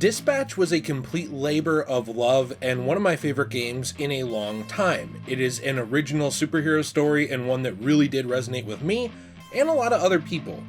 Dispatch was a complete labor of love and one of my favorite games in a long time. It is an original superhero story and one that really did resonate with me and a lot of other people.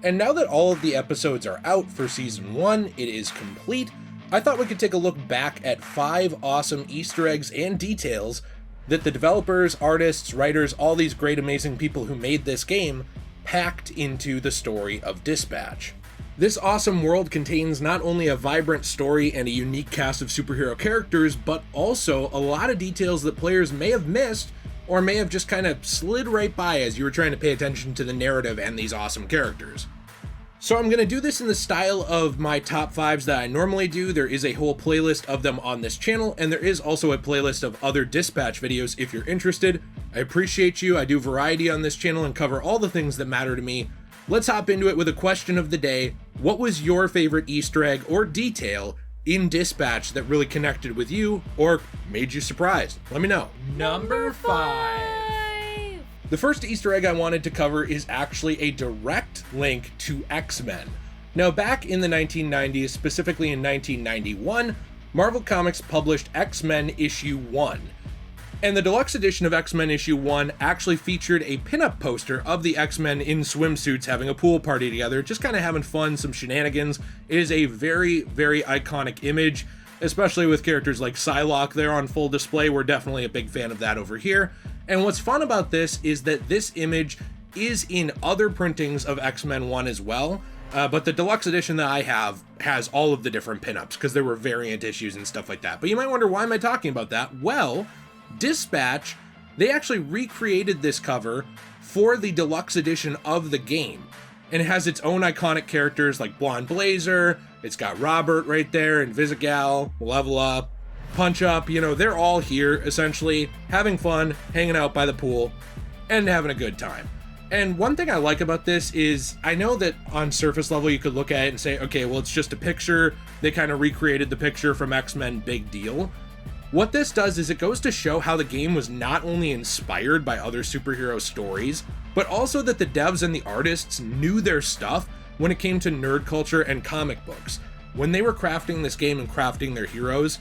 And now that all of the episodes are out for Season 1, it is complete, I thought we could take a look back at 5 awesome Easter eggs and details that the developers, artists, writers, all these great amazing people who made this game packed into the story of Dispatch. This awesome world contains not only a vibrant story and a unique cast of superhero characters, but also a lot of details that players may have missed or may have just kind of slid right by as you were trying to pay attention to the narrative and these awesome characters. So I'm going to do this in the style of my top 5s that I normally do. There is a whole playlist of them on this channel, and there is also a playlist of other Dispatch videos if you're interested. I appreciate you. I do variety on this channel and cover all the things that matter to me. Let's hop into it with a question of the day. What was your favorite Easter egg or detail in Dispatch that really connected with you or made you surprised? Let me know. Number 5. The first Easter egg I wanted to cover is actually a direct link to X-Men. Now, back in the 1990s, specifically in 1991, Marvel Comics published X-Men issue 1. And the deluxe edition of X-Men issue 1 actually featured a pinup poster of the X-Men in swimsuits having a pool party together, just kind of having fun, some shenanigans. It is a very, very iconic image, especially with characters like Psylocke there on full display. We're definitely a big fan of that over here. And what's fun about this is that this image is in other printings of X-Men 1 as well, but the deluxe edition that I have has all of the different pinups because there were variant issues and stuff like that. But you might wonder, why am I talking about that? Well, Dispatch, they actually recreated this cover for the deluxe edition of the game. And it has its own iconic characters like Blonde Blazer, it's got Robert right there, Invisigal, Malevola, Punch Up, they're all here essentially having fun, hanging out by the pool, and having a good time. And one thing I like about this is, I know that on surface level you could look at it and say, okay, well, it's just a picture, they kind of recreated the picture from X-Men, big deal. What this does is it goes to show how the game was not only inspired by other superhero stories, but also that the devs and the artists knew their stuff when it came to nerd culture and comic books. When they were crafting this game and crafting their heroes,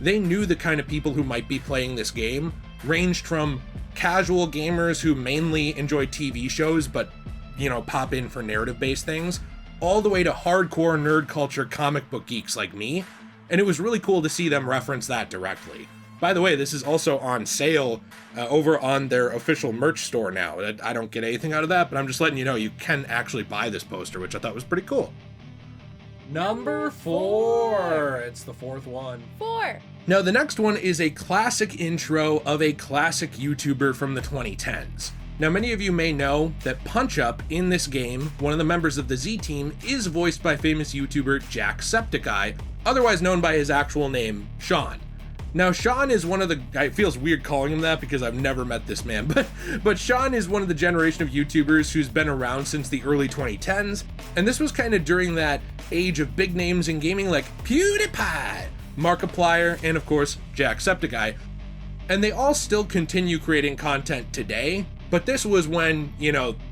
they knew the kind of people who might be playing this game ranged from casual gamers who mainly enjoy TV shows but, pop in for narrative-based things, all the way to hardcore nerd culture comic book geeks like me. And it was really cool to see them reference that directly. By the way, this is also on sale over on their official merch store now. I don't get anything out of that, but I'm just letting you know you can actually buy this poster, which I thought was pretty cool. Number 4. It's the 4th one. 4. Now, the next one is a classic intro of a classic YouTuber from the 2010s. Now, many of you may know that Punch Up in this game, one of the members of the Z Team, is voiced by famous YouTuber Jacksepticeye, otherwise known by his actual name, Sean. Now, Sean is one of the, it feels weird calling him that because I've never met this man, but Sean is one of the generation of YouTubers who's been around since the early 2010s, and this was kind of during that age of big names in gaming like PewDiePie, Markiplier, and of course, Jacksepticeye. And they all still continue creating content today, but this was when,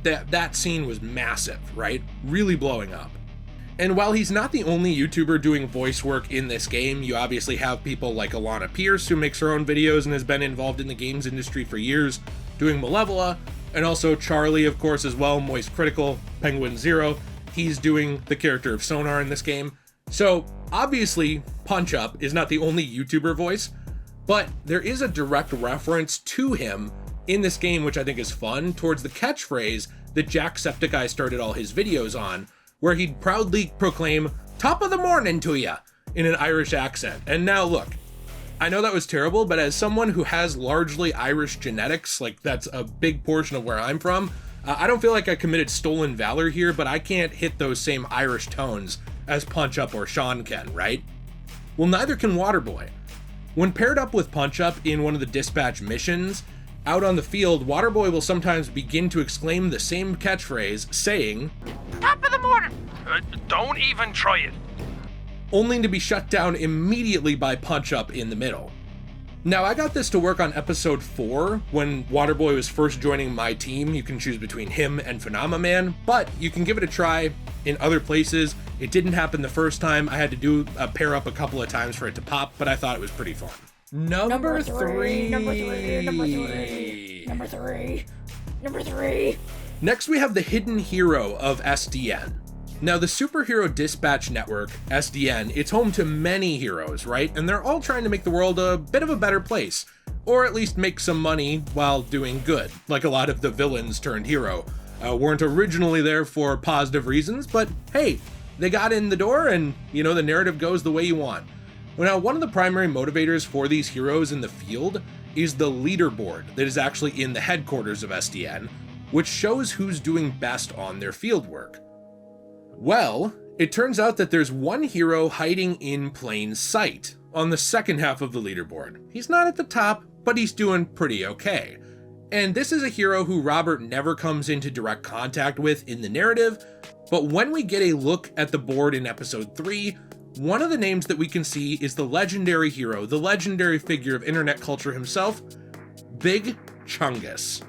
that scene was massive, right? Really blowing up. And while he's not the only YouTuber doing voice work in this game, you obviously have people like Alana Pierce, who makes her own videos and has been involved in the games industry for years, doing Malevola, and also Charlie, of course, as well, Moist Critical, Penguin Zero. He's doing the character of Sonar in this game. So, obviously, Punch Up is not the only YouTuber voice, but there is a direct reference to him in this game, which I think is fun, towards the catchphrase that Jacksepticeye started all his videos on, where he'd proudly proclaim, "Top of the morning to ya," in an Irish accent. And now look, I know that was terrible, but as someone who has largely Irish genetics, like that's a big portion of where I'm from, I don't feel like I committed stolen valor here, but I can't hit those same Irish tones as Punch Up or Sean can, right? Well, neither can Waterboy. When paired up with Punch Up in one of the Dispatch missions, out on the field, Waterboy will sometimes begin to exclaim the same catchphrase, saying, "Top of the morning! Don't even try it." Only to be shut down immediately by Punch Up in the middle. Now, I got this to work on episode 4, when Waterboy was first joining my team. You can choose between him and Phenomaman, but you can give it a try in other places It didn't happen the first time. I had to do a pair up a couple of times for it to pop, but I thought it was pretty fun. Number three. Next, we have the hidden hero of SDN. Now, the Superhero Dispatch Network, SDN, it's home to many heroes, right? And they're all trying to make the world a bit of a better place, or at least make some money while doing good, like a lot of the villains turned hero. Weren't originally there for positive reasons, but hey, they got in the door and, the narrative goes the way you want. Well, now, one of the primary motivators for these heroes in the field is the leaderboard that is actually in the headquarters of SDN, which shows who's doing best on their fieldwork. Well, it turns out that there's one hero hiding in plain sight on the second half of the leaderboard. He's not at the top, but he's doing pretty okay. And this is a hero who Robert never comes into direct contact with in the narrative, but when we get a look at the board in episode 3, one of the names that we can see is the legendary hero, the legendary figure of internet culture himself, Big Chungus.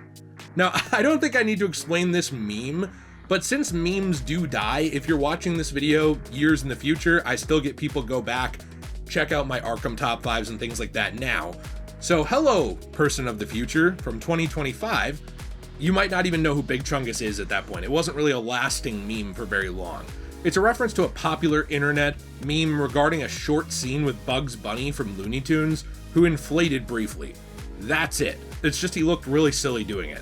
Now, I don't think I need to explain this meme, but since memes do die, if you're watching this video years in the future, I still get people go back, check out my Arkham top 5s and things like that now. So hello, person of the future from 2025. You might not even know who Big Chungus is at that point. It wasn't really a lasting meme for very long. It's a reference to a popular internet meme regarding a short scene with Bugs Bunny from Looney Tunes, who inflated briefly. That's it. It's just he looked really silly doing it.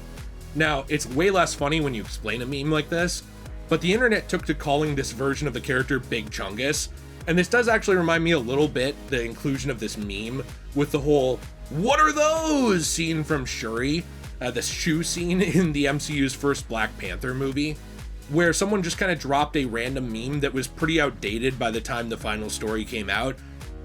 Now, it's way less funny when you explain a meme like this, but the internet took to calling this version of the character Big Chungus, and this does actually remind me a little bit, the inclusion of this meme, with the whole "what are those" scene from Shuri, the shoe scene in the MCU's first Black Panther movie, where someone just kind of dropped a random meme that was pretty outdated by the time the final story came out.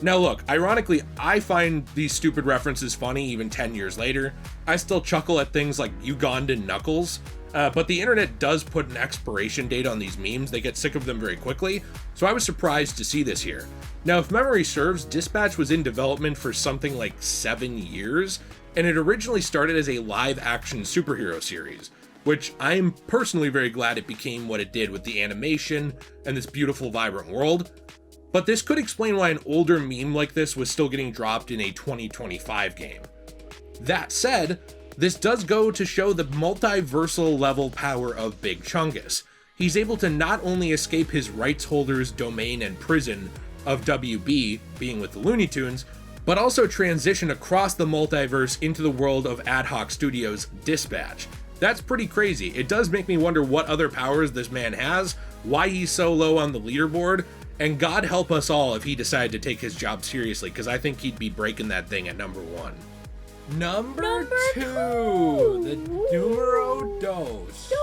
Now look, ironically, I find these stupid references funny even 10 years later. I still chuckle at things like Ugandan Knuckles, but the internet does put an expiration date on these memes. They get sick of them very quickly, so I was surprised to see this here. Now, if memory serves, Dispatch was in development for something like 7 years, and it originally started as a live-action superhero series, which I'm personally very glad it became what it did with the animation and this beautiful, vibrant world. But this could explain why an older meme like this was still getting dropped in a 2025 game. That said, this does go to show the multiversal level power of Big Chungus. He's able to not only escape his rights holder's domain and prison of WB, being with the Looney Tunes, but also transition across the multiverse into the world of AdHoc Studio's Dispatch. That's pretty crazy. It does make me wonder what other powers this man has, why he's so low on the leaderboard, and God help us all if he decided to take his job seriously, because I think he'd be breaking that thing at number 1. Number two, the numero dos.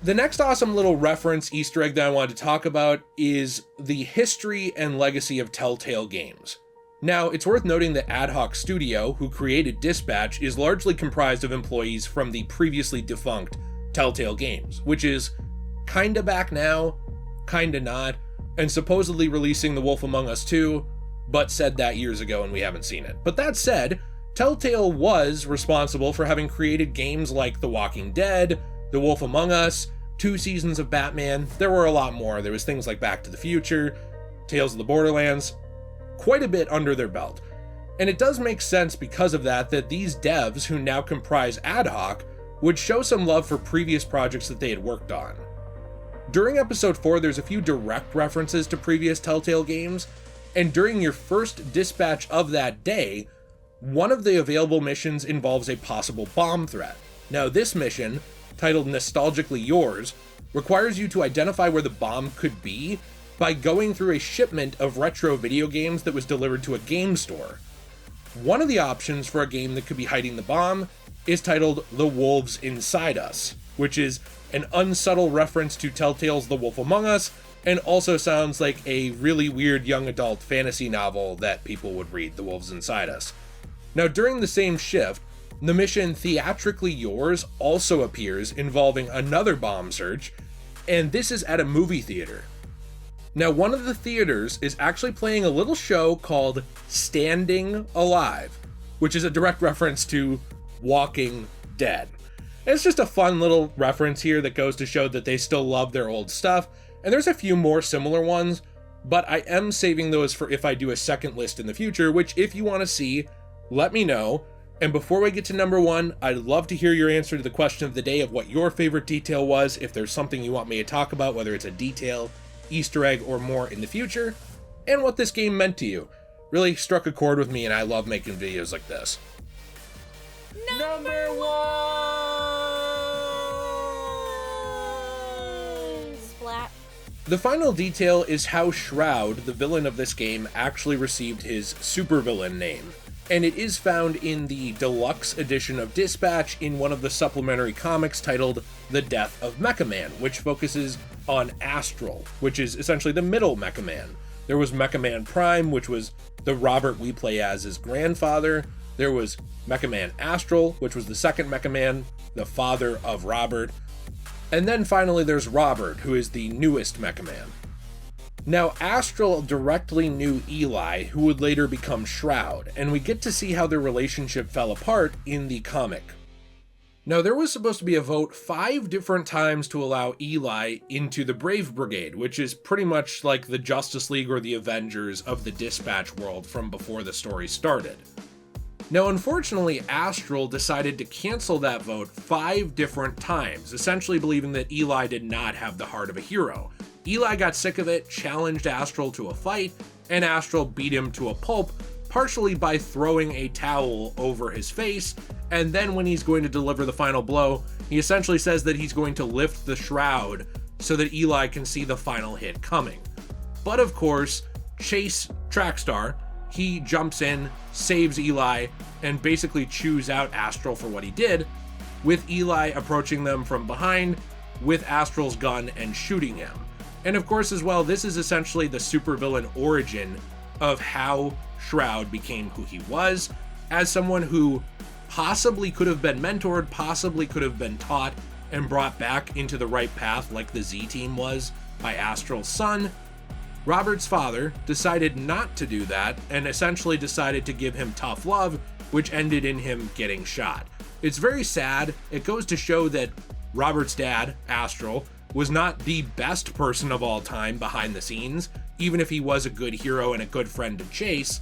The next awesome little reference Easter egg that I wanted to talk about is the history and legacy of Telltale games. Now, it's worth noting that AdHoc Studio, who created Dispatch, is largely comprised of employees from the previously defunct Telltale games, which is kinda back now, kinda not, and supposedly releasing The Wolf Among Us 2, but said that years ago and we haven't seen it. But that said, Telltale was responsible for having created games like The Walking Dead, The Wolf Among Us, 2 seasons of Batman. There were a lot more. There was things like Back to the Future, Tales of the Borderlands, quite a bit under their belt. And it does make sense because of that these devs, who now comprise AdHoc, would show some love for previous projects that they had worked on. During episode 4, there's a few direct references to previous Telltale games, and during your first dispatch of that day, one of the available missions involves a possible bomb threat. Now, this mission, titled Nostalgically Yours, requires you to identify where the bomb could be by going through a shipment of retro video games that was delivered to a game store. One of the options for a game that could be hiding the bomb is titled The Wolves Inside Us, which is an unsubtle reference to Telltale's The Wolf Among Us, and also sounds like a really weird young adult fantasy novel that people would read, The Wolves Inside Us. Now, during the same shift, the mission Theatrically Yours also appears, involving another bomb search, and this is at a movie theater. Now, one of the theaters is actually playing a little show called Standing Alive, which is a direct reference to Walking Dead. And it's just a fun little reference here that goes to show that they still love their old stuff, And there's a few more similar ones, but I am saving those for if I do a second list in the future, which if you want to see, let me know. And before we get to number 1, I'd love to hear your answer to the question of the day of what your favorite detail was, if there's something you want me to talk about, whether it's a detail, Easter egg, or more in the future, and what this game meant to you. Really struck a chord with me, and I love making videos like this. Number 1! Splat. The final detail is how Shroud, the villain of this game, actually received his supervillain name. And it is found in the deluxe edition of Dispatch in one of the supplementary comics titled The Death of Mecha Man, which focuses on Astral, which is essentially the middle Mecha Man. There was Mecha Man Prime, which was the Robert we play as his grandfather. There was Mecha Man Astral, which was the second Mecha Man, the father of Robert. And then finally there's Robert, who is the newest Mecha Man. Now, Astral directly knew Eli, who would later become Shroud, and we get to see how their relationship fell apart in the comic. Now, there was supposed to be a vote 5 different times to allow Eli into the Brave Brigade, which is pretty much like the Justice League or the Avengers of the Dispatch world from before the story started. Now, unfortunately, Astral decided to cancel that vote 5 different times, essentially believing that Eli did not have the heart of a hero. Eli got sick of it, challenged Astral to a fight, and Astral beat him to a pulp, partially by throwing a towel over his face, and then when he's going to deliver the final blow, he essentially says that he's going to lift the shroud so that Eli can see the final hit coming. But of course, Chase Trackstar, he jumps in, saves Eli, and basically chews out Astral for what he did, with Eli approaching them from behind with Astral's gun and shooting him. And of course as well, this is essentially the supervillain origin of how Shroud became who he was, as someone who possibly could have been mentored, possibly could have been taught and brought back into the right path like the Z-Team was by Astral's son. Robert's father decided not to do that and essentially decided to give him tough love, which ended in him getting shot. It's very sad. It goes to show that Robert's dad, Astral, was not the best person of all time behind the scenes, even if he was a good hero and a good friend to Chase,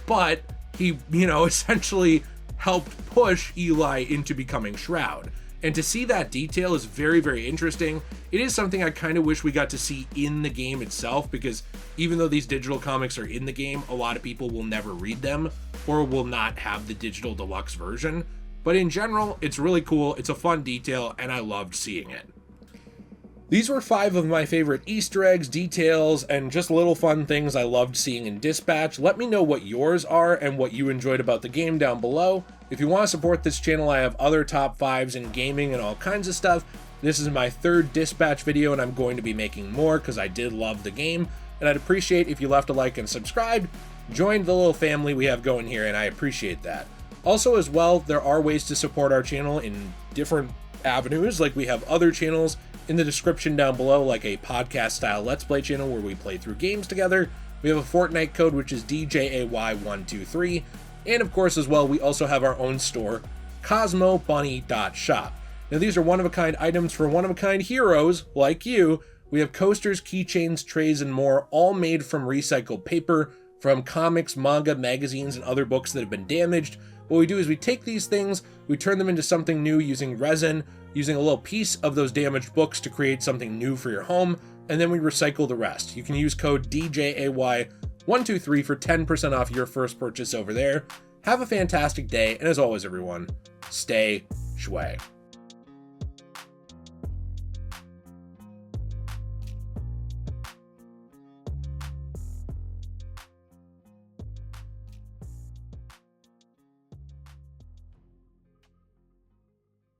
but he, essentially helped push Eli into becoming Shroud. And to see that detail is very, very interesting. It is something I kind of wish we got to see in the game itself, because even though these digital comics are in the game, a lot of people will never read them or will not have the digital deluxe version. But in general, it's really cool, it's a fun detail, and I loved seeing it. These were 5 of my favorite Easter eggs, details, and just little fun things I loved seeing in Dispatch. Let me know what yours are and what you enjoyed about the game down below. If you want to support this channel, I have other top 5s in gaming and all kinds of stuff. This is my 3rd Dispatch video, and I'm going to be making more because I did love the game. And I'd appreciate if you left a like and subscribed, joined the little family we have going here, and I appreciate that. Also as well, there are ways to support our channel in different avenues, like we have other channels in the description down below, like a podcast style Let's Play channel where we play through games together. We have a Fortnite code, which is DJAY123. And of course as well, we also have our own store, CosmoBunny.shop. Now these are one-of-a-kind items for one-of-a-kind heroes like you. We have coasters, keychains, trays, and more, all made from recycled paper, from comics, manga, magazines, and other books that have been damaged. What we do is we take these things, we turn them into something new using resin, using a little piece of those damaged books to create something new for your home, and then we recycle the rest. You can use code DJAY123 for 10% off your first purchase over there. Have a fantastic day, and as always everyone, stay shway.